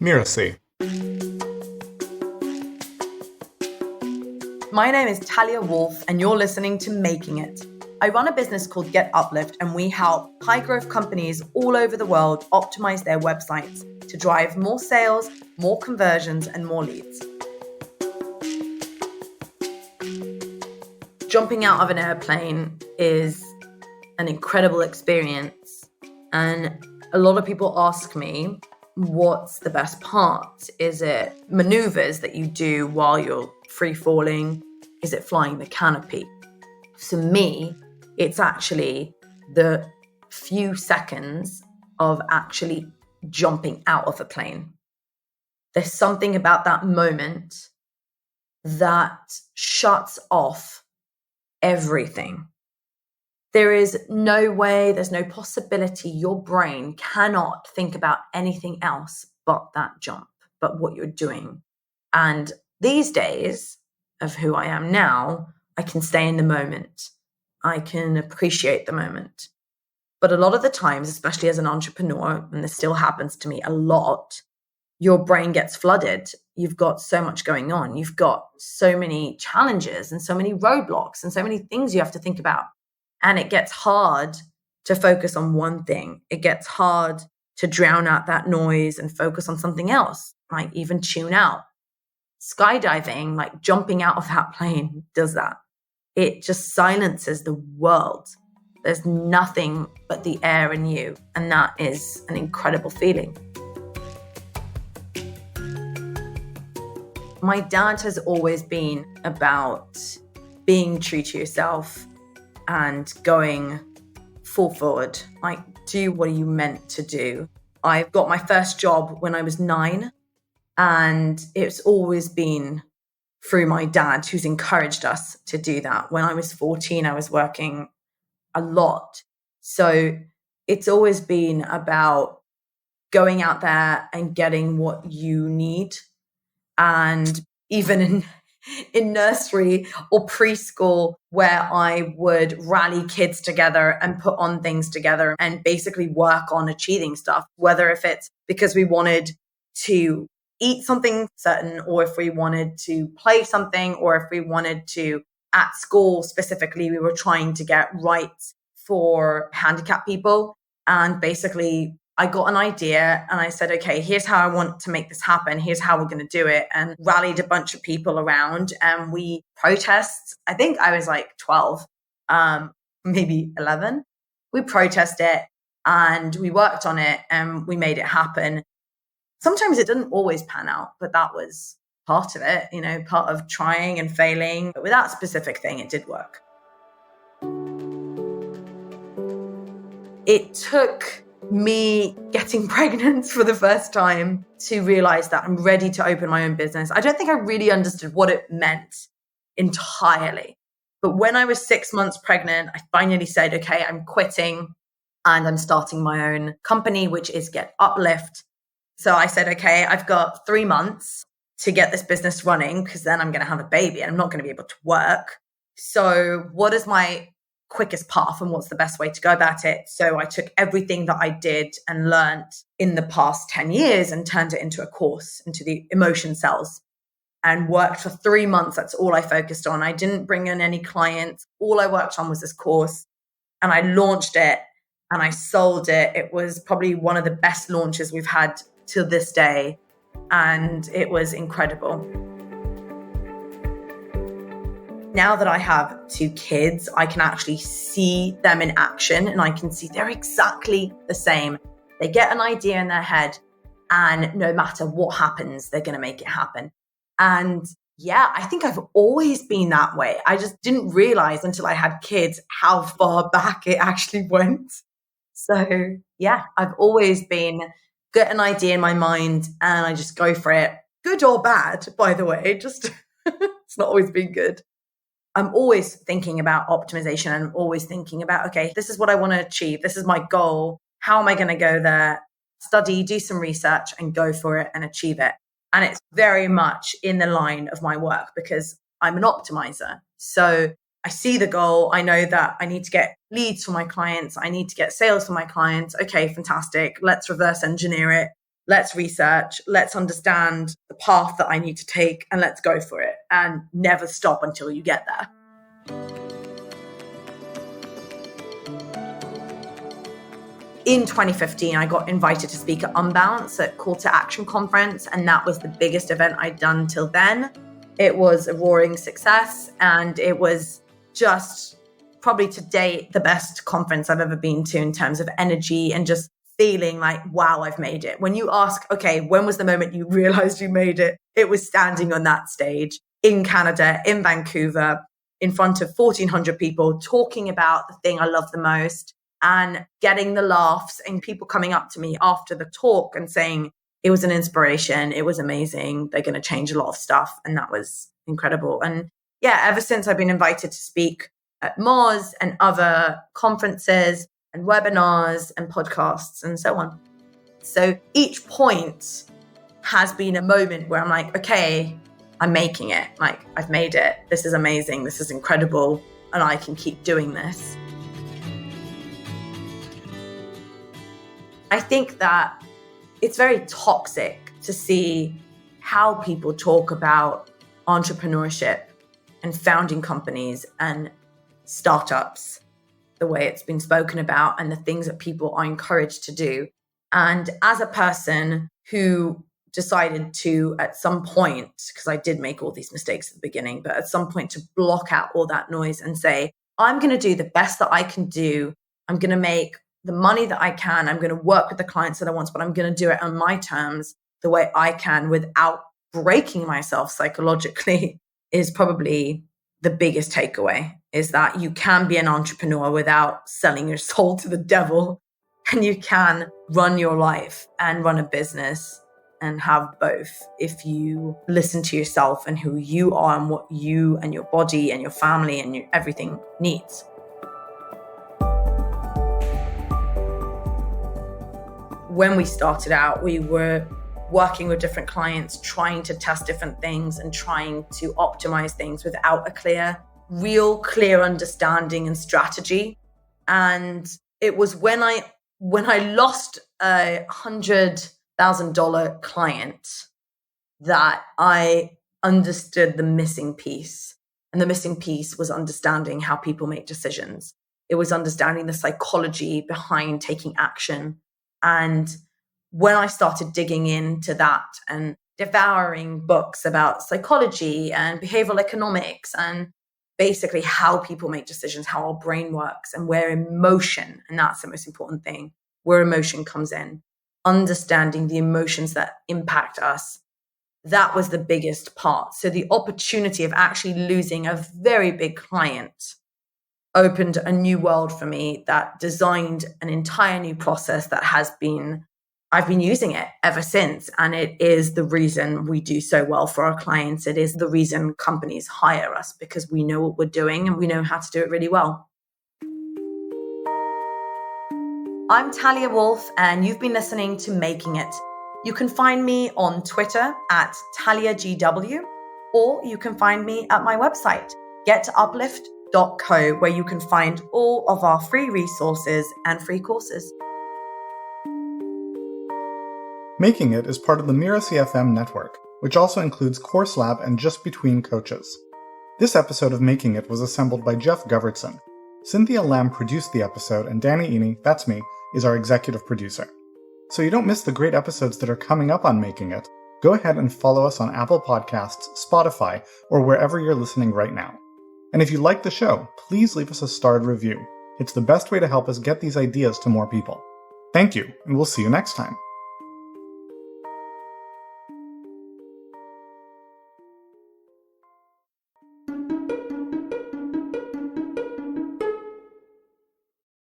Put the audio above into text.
Mirasee. My name is Talia Wolf, and you're listening to Making It. I run a business called GetUpLift, and we help high-growth companies all over the world optimize their websites to drive more sales, more conversions, and more leads. Jumping out of an airplane is an incredible experience, and a lot of people ask me, what's the best part? Is it maneuvers that you do while you're free falling? Is it flying the canopy? For me, it's actually the few seconds of actually jumping out of a plane. There's something about that moment that shuts off everything. There is no way, there's no possibility your brain cannot think about anything else but that jump, but what you're doing. And these days of who I am now, I can stay in the moment. I can appreciate the moment. But a lot of the times, especially as an entrepreneur, and this still happens to me a lot, your brain gets flooded. You've got so much going on. You've got so many challenges and so many roadblocks and so many things you have to think about. And it gets hard to focus on one thing. It gets hard to drown out that noise and focus on something else, like even tune out. Skydiving, like jumping out of that plane, does that. It just silences the world. There's nothing but the air and you. And that is an incredible feeling. My dad has always been about being true to yourself and going full forward, like do what you meant to do. I got my first job when I was 9, and it's always been through my dad, who's encouraged us to do that. When I was 14, I was working a lot. So it's always been about going out there and getting what you need. And even in nursery or preschool, where I would rally kids together and put on things together and basically work on achieving stuff, whether if it's because we wanted to eat something certain, or if we wanted to play something, or if we wanted to, at school specifically, we were trying to get rights for handicapped people. And basically I got an idea and I said, okay, here's how I want to make this happen. Here's how we're going to do it. And rallied a bunch of people around, and we protest. I think I was like 12, maybe 11. We protested it and we worked on it and we made it happen. Sometimes it didn't always pan out, but that was part of it, part of trying and failing. But with that specific thing, it did work. It took me getting pregnant for the first time to realize that I'm ready to open my own business. I don't think I really understood what it meant entirely. But when I was 6 months pregnant, I finally said, okay, I'm quitting and I'm starting my own company, which is GetUpLift. So I said, okay, I've got 3 months to get this business running, because then I'm going to have a baby and I'm not going to be able to work. So what is my quickest path and what's the best way to go about it? So I took everything that I did and learned in the past 10 years and turned it into a course, into the emotion cells, and worked for 3 months. That's all I focused on. I didn't bring in any clients. All I worked on was this course, and I launched it and I sold it. It was probably one of the best launches we've had till this day. And it was incredible. Now that I have 2 kids, I can actually see them in action, and I can see they're exactly the same. They get an idea in their head, and no matter what happens, they're going to make it happen. And yeah, I think I've always been that way. I just didn't realize until I had kids how far back it actually went. So yeah, I've always been get an idea in my mind and I just go for it. Good or bad, by the way, just it's not always been good. I'm always thinking about optimization, and I'm always thinking about, okay, this is what I want to achieve. This is my goal. How am I going to go there? Study, do some research and go for it and achieve it. And it's very much in the line of my work because I'm an optimizer. So I see the goal. I know that I need to get leads for my clients. I need to get sales for my clients. Okay, fantastic. Let's reverse engineer it. let's research, let's understand the path that I need to take, and let's go for it, and never stop until you get there. In 2015, I got invited to speak at Unbounce at Call to Action Conference, and that was the biggest event I'd done till then. It was a roaring success, and it was just probably to date the best conference I've ever been to in terms of energy and just feeling like, wow, I've made it. When you ask, okay, when was the moment you realized you made it? It was standing on that stage in Canada, in Vancouver, in front of 1,400 people, talking about the thing I love the most and getting the laughs and people coming up to me after the talk and saying, it was an inspiration. It was amazing. They're going to change a lot of stuff. And that was incredible. And yeah, ever since I've been invited to speak at Moz and other conferences and webinars and podcasts and so on. So each point has been a moment where I'm like, okay, I'm making it. Like, I've made it. This is amazing. This is incredible. And I can keep doing this. I think that it's very toxic to see how people talk about entrepreneurship and founding companies and startups, the way it's been spoken about and the things that people are encouraged to do. And as a person who decided to, at some point, because I did make all these mistakes at the beginning, but at some point to block out all that noise and say, I'm going to do the best that I can do. I'm going to make the money that I can. I'm going to work with the clients that I want, but I'm going to do it on my terms, the way I can, without breaking myself psychologically, is probably the biggest takeaway, is that you can be an entrepreneur without selling your soul to the devil, and you can run your life and run a business and have both if you listen to yourself and who you are and what you and your body and your family and your everything needs. When we started out, we were working with different clients, trying to test different things and trying to optimize things without a real clear understanding and strategy. And it was when I lost a $100,000 client that I understood the missing piece. And the missing piece was understanding how people make decisions. It was understanding the psychology behind taking action. And when I started digging into that and devouring books about psychology and behavioral economics and basically how people make decisions, how our brain works, and where emotion, and that's the most important thing, where emotion comes in, understanding the emotions that impact us, that was the biggest part. So the opportunity of actually losing a very big client opened a new world for me that designed an entire new process that I've been using it ever since. And it is the reason we do so well for our clients. It is the reason companies hire us, because we know what we're doing and we know how to do it really well. I'm Talia Wolf, and you've been listening to Making It. You can find me on Twitter at TaliaGW, or you can find me at my website, GetUpLift.co, where you can find all of our free resources and free courses. Making It is part of the Mirasee FM network, which also includes Course Lab and Just Between Coaches. This episode of Making It was assembled by Jeff Govertson. Cynthia Lamb produced the episode, and Danny Eny, that's me, is our executive producer. So you don't miss the great episodes that are coming up on Making It, go ahead and follow us on Apple Podcasts, Spotify, or wherever you're listening right now. And if you like the show, please leave us a starred review. It's the best way to help us get these ideas to more people. Thank you, and we'll see you next time.